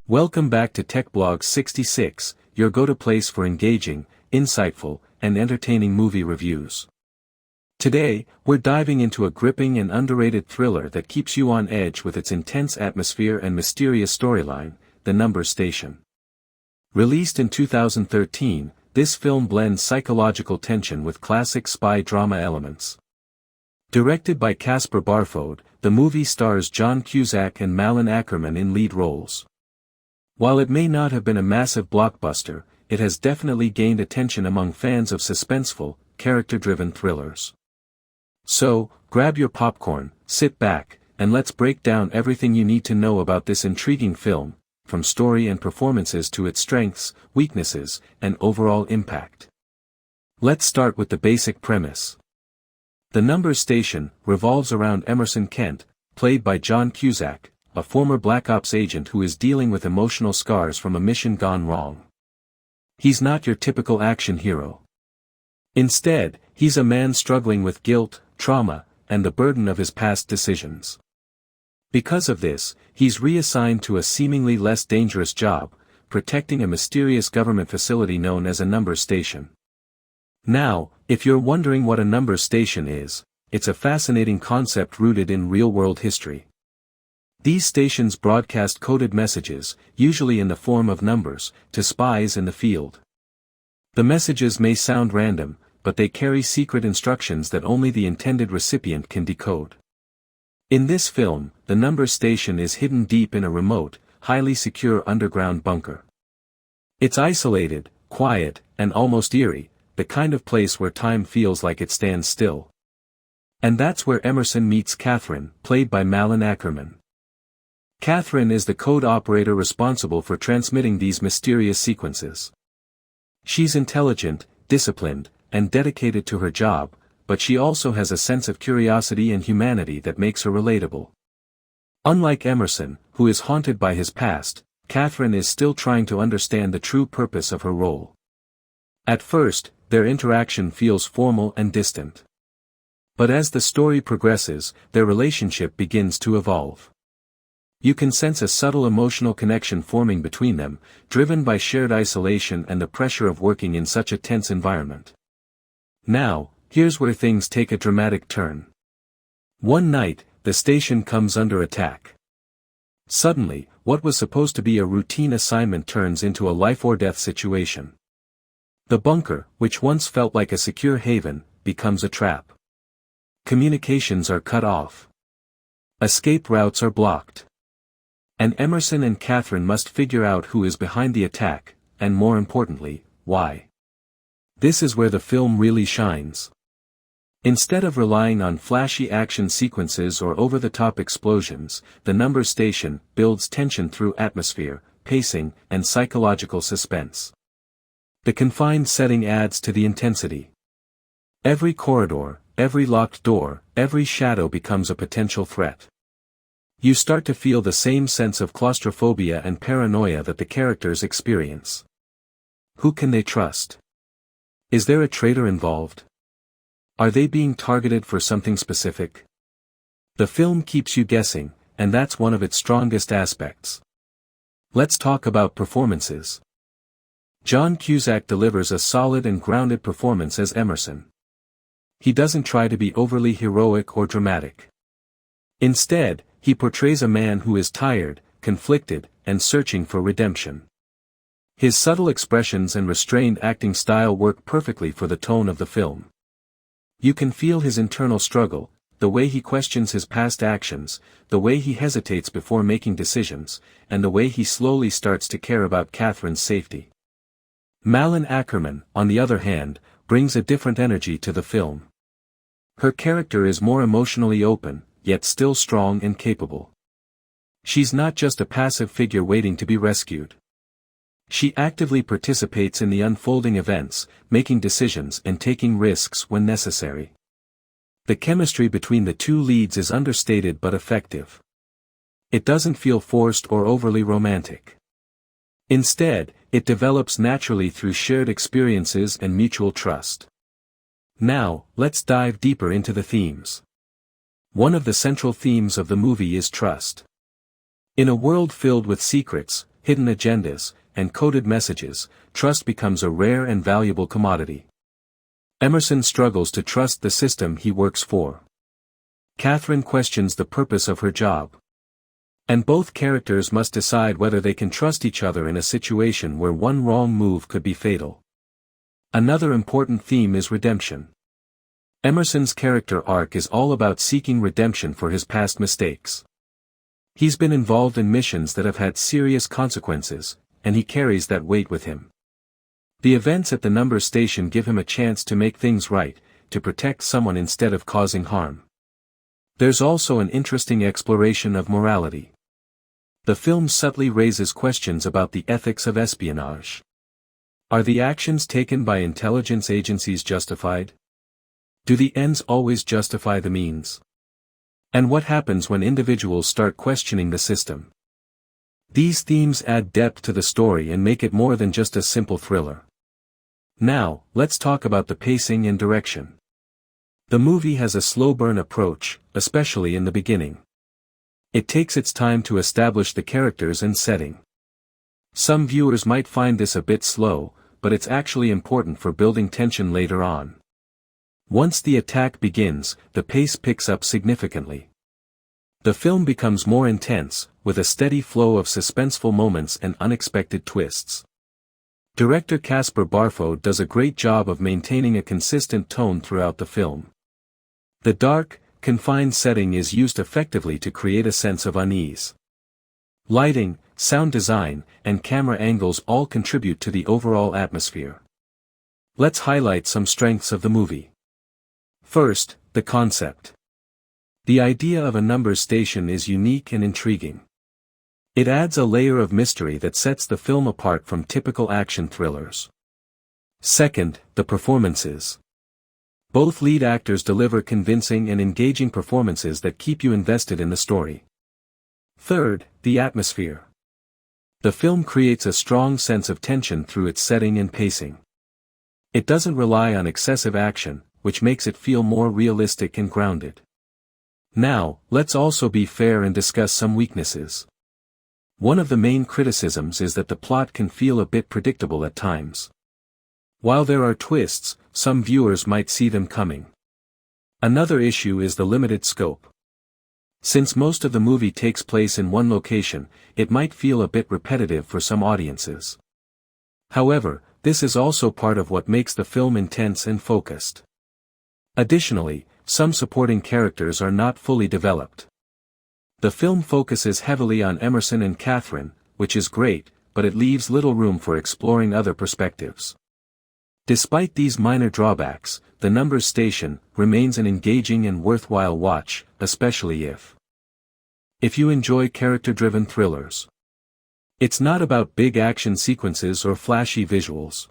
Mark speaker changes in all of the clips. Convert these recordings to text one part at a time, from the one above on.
Speaker 1: Welcome back to TechBlog 66, your go-to place for engaging, insightful, and entertaining movie reviews. Today, we're diving into a gripping and underrated thriller that keeps you on edge with its intense atmosphere and mysterious storyline, The Number Station. Released in 2013, this film blends psychological tension with classic spy drama elements. Directed by Kasper Barfoed, the movie stars Cusack and Malin Åkerman in lead roles. While it may not have been a massive blockbuster, it has definitely gained attention among fans of suspenseful, character-driven thrillers. So, grab your popcorn, sit back, and let's break down everything you need to know about this intriguing film, from story and performances to its strengths, weaknesses, and overall impact. Let's start with the basic premise. The Number Station revolves around Emerson Kent, played by Cusack, a former Black Ops agent who is dealing with emotional scars from a mission gone wrong. He's not your typical action hero. Instead, he's a man struggling with guilt, trauma, and the burden of his past decisions. Because of this, he's reassigned to a seemingly less dangerous job, protecting a mysterious government facility known as a number station. Now, if you're wondering what a number station is, it's a fascinating concept rooted in real-world history. These stations broadcast coded messages, usually in the form of numbers, to spies in the field. The messages may sound random, but they carry secret instructions that only the intended recipient can decode. In this film, the number station is hidden deep in a remote, highly secure underground bunker. It's isolated, quiet, and almost eerie, the kind of place where time feels like it stands still. And that's where Emerson meets Catherine, played by Malin Åkerman. Catherine is the code operator responsible for transmitting these mysterious sequences. She's intelligent, disciplined, and dedicated to her job, but she also has a sense of curiosity and humanity that makes her relatable. Unlike Emerson, who is haunted by his past, Catherine is still trying to understand the true purpose of her role. At first, their interaction feels formal and distant. But as the story progresses, their relationship begins to evolve. You can sense a subtle emotional connection forming between them, driven by shared isolation and the pressure of working in such a tense environment. Now, here's where things take a dramatic turn. One night, the station comes under attack. Suddenly, what was supposed to be a routine assignment turns into a life-or-death situation. The bunker, which once felt like a secure haven, becomes a trap. Communications are cut off. Escape routes are blocked. And Emerson and Catherine must figure out who is behind the attack, and more importantly, why. This is where the film really shines. Instead of relying on flashy action sequences or over-the-top explosions, the number station builds tension through atmosphere, pacing, and psychological suspense. The confined setting adds to the intensity. Every corridor, every locked door, every shadow becomes a potential threat. You start to feel the same sense of claustrophobia and paranoia that the characters experience. Who can they trust? Is there a traitor involved? Are they being targeted for something specific? The film keeps you guessing, and that's one of its strongest aspects. Let's talk about performances. Cusack delivers a solid and grounded performance as Emerson. He doesn't try to be overly heroic or dramatic. Instead, he portrays a man who is tired, conflicted, and searching for redemption. His subtle expressions and restrained acting style work perfectly for the tone of the film. You can feel his internal struggle, the way he questions his past actions, the way he hesitates before making decisions, and the way he slowly starts to care about Catherine's safety. Malin Åkerman, on the other hand, brings a different energy to the film. Her character is more emotionally open, yet still strong and capable. She's not just a passive figure waiting to be rescued. She actively participates in the unfolding events, making decisions and taking risks when necessary. The chemistry between the two leads is understated but effective. It doesn't feel forced or overly romantic. Instead, it develops naturally through shared experiences and mutual trust. Now, let's dive deeper into the themes. One of the central themes of the movie is trust. In a world filled with secrets, hidden agendas, and coded messages, trust becomes a rare and valuable commodity. Emerson struggles to trust the system he works for. Catherine questions the purpose of her job. And both characters must decide whether they can trust each other in a situation where one wrong move could be fatal. Another important theme is redemption. Emerson's character arc is all about seeking redemption for his past mistakes. He's been involved in missions that have had serious consequences, and he carries that weight with him. The events at the number station give him a chance to make things right, to protect someone instead of causing harm. There's also an interesting exploration of morality. The film subtly raises questions about the ethics of espionage. Are the actions taken by intelligence agencies justified? Do the ends always justify the means? And what happens when individuals start questioning the system? These themes add depth to the story and make it more than just a simple thriller. Now, let's talk about the pacing and direction. The movie has a slow burn approach, especially in the beginning. It takes its time to establish the characters and setting. Some viewers might find this a bit slow, but it's actually important for building tension later on. Once the attack begins, the pace picks up significantly. The film becomes more intense, with a steady flow of suspenseful moments and unexpected twists. Director Kasper Barfoed does a great job of maintaining a consistent tone throughout the film. The dark, confined setting is used effectively to create a sense of unease. Lighting, sound design, and camera angles all contribute to the overall atmosphere. Let's highlight some strengths of the movie. First, the concept. The idea of a number station is unique and intriguing. It adds a layer of mystery that sets the film apart from typical action thrillers. Second, the performances. Both lead actors deliver convincing and engaging performances that keep you invested in the story. Third, the atmosphere. The film creates a strong sense of tension through its setting and pacing. It doesn't rely on excessive action, which makes it feel more realistic and grounded. Now, let's also be fair and discuss some weaknesses. One of the main criticisms is that the plot can feel a bit predictable at times. While there are twists, some viewers might see them coming. Another issue is the limited scope. Since most of the movie takes place in one location, it might feel a bit repetitive for some audiences. However, this is also part of what makes the film intense and focused. Additionally, some supporting characters are not fully developed. The film focuses heavily on Emerson and Catherine, which is great, but it leaves little room for exploring other perspectives. Despite these minor drawbacks, The Number Station remains an engaging and worthwhile watch, especially if you enjoy character-driven thrillers. It's not about big action sequences or flashy visuals.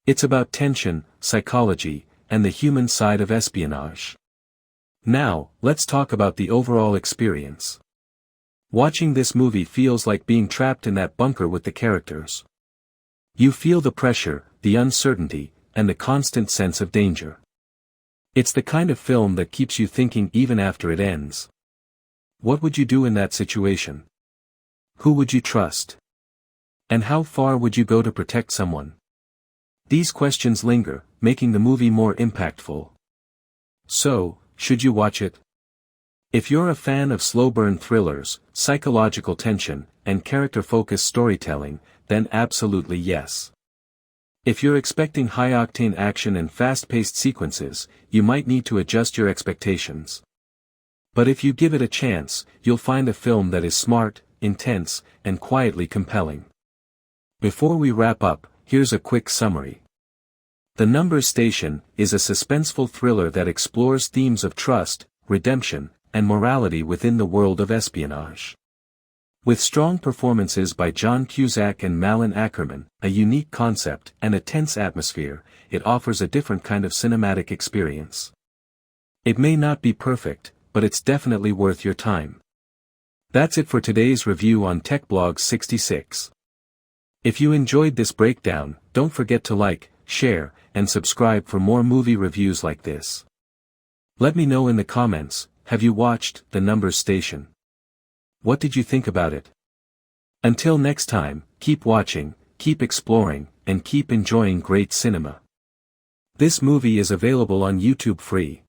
Speaker 1: It's about tension, psychology, and the human side of espionage. Now, let's talk about the overall experience. Watching this movie feels like being trapped in that bunker with the characters. You feel the pressure, the uncertainty, and the constant sense of danger. It's the kind of film that keeps you thinking even after it ends. What would you do in that situation? Who would you trust? And how far would you go to protect someone? These questions linger, making the movie more impactful. So, should you watch it? If you're a fan of slow-burn thrillers, psychological tension, and character-focused storytelling, then absolutely yes. If you're expecting high-octane action and fast-paced sequences, you might need to adjust your expectations. But if you give it a chance, you'll find a film that is smart, intense, and quietly compelling. Before we wrap up, here's a quick summary. The Number Station is a suspenseful thriller that explores themes of trust, redemption, and morality within the world of espionage. With strong performances by John Cusack and Malin Åkerman, a unique concept, and a tense atmosphere, it offers a different kind of cinematic experience. It may not be perfect, but it's definitely worth your time. That's it for today's review on TechBlog 66. If you enjoyed this breakdown, don't forget to like, share, and subscribe for more movie reviews like this. Let me know in the comments, have you watched The Number Station? What did you think about it? Until next time, keep watching, keep exploring, and keep enjoying great cinema. This movie is available on YouTube free.